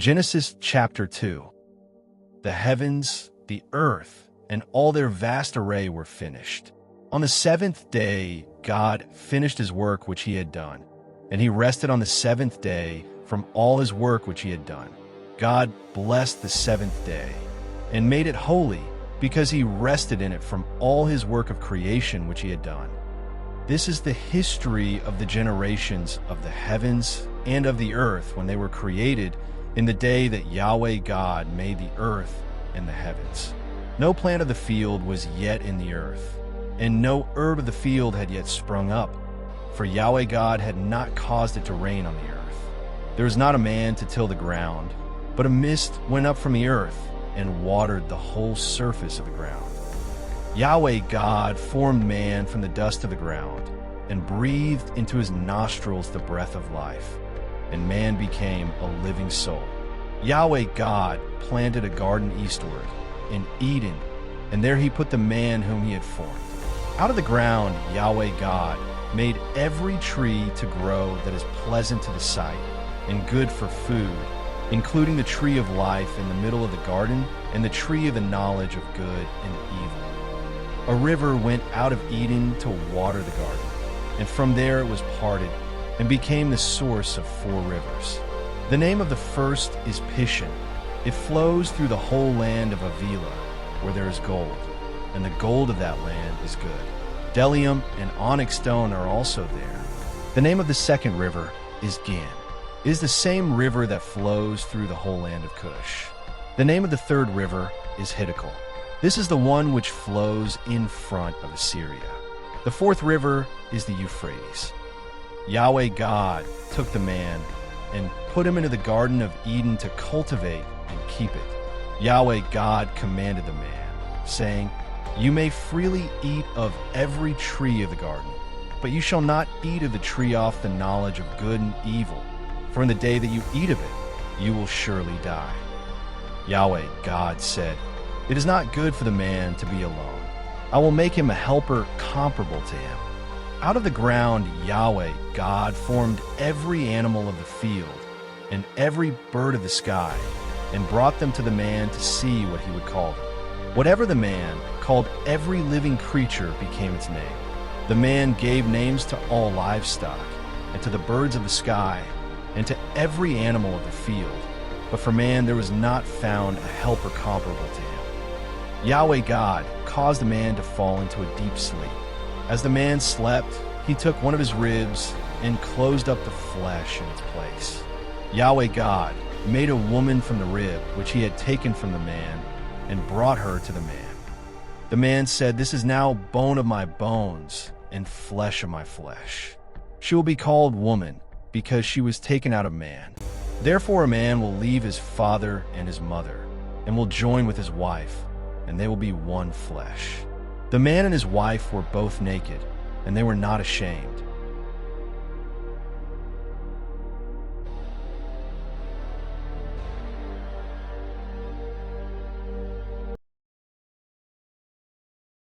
Genesis chapter 2. The heavens, the earth, and all their vast array were finished. On the seventh day, God finished his work which he had done, and he rested on the seventh day from all his work which he had done. God blessed the seventh day and made it holy, because he rested in it from all his work of creation which he had done. This is the history of the generations of the heavens and of the earth when they were created in the day that Yahweh God made the earth and the heavens. No plant of the field was yet in the earth, and no herb of the field had yet sprung up, for Yahweh God had not caused it to rain on the earth. There was not a man to till the ground, but a mist went up from the earth and watered the whole surface of the ground. Yahweh God formed man from the dust of the ground and breathed into his nostrils the breath of life, and man became a living soul. Yahweh God planted a garden eastward in Eden, and there he put the man whom he had formed. Out of the ground Yahweh God made every tree to grow that is pleasant to the sight and good for food, including the tree of life in the middle of the garden and the tree of the knowledge of good and evil. A river went out of Eden to water the garden, and from there it was parted and became the source of 4 rivers. The name of the first is Pishon. It flows through the whole land of Avila, where there is gold, and the gold of that land is good. Bdellium and onyx stone are also there. The name of the second river is Gihon. It is the same river that flows through the whole land of Cush. The name of the third river is Hiddekel. This is the one which flows in front of Assyria. The fourth river is the Euphrates. Yahweh God took the man and put him into the Garden of Eden to cultivate and keep it. Yahweh God commanded the man, saying, "You may freely eat of every tree of the garden, but you shall not eat of the tree off the knowledge of good and evil, for in the day that you eat of it, you will surely die." Yahweh God said, "It is not good for the man to be alone. I will make him a helper comparable to him." Out of the ground Yahweh God formed every animal of the field and every bird of the sky, and brought them to the man to see what he would call them. Whatever the man called every living creature became its name. The man gave names to all livestock, and to the birds of the sky, and to every animal of the field. But for man there was not found a helper comparable to him. Yahweh God caused the man to fall into a deep sleep. As the man slept, he took one of his ribs and closed up the flesh in its place. Yahweh God made a woman from the rib which he had taken from the man and brought her to the man. The man said, "This is now bone of my bones and flesh of my flesh. She will be called woman, because she was taken out of man. Therefore a man will leave his father and his mother, and will join with his wife, and they will be one flesh." The man and his wife were both naked, and they were not ashamed.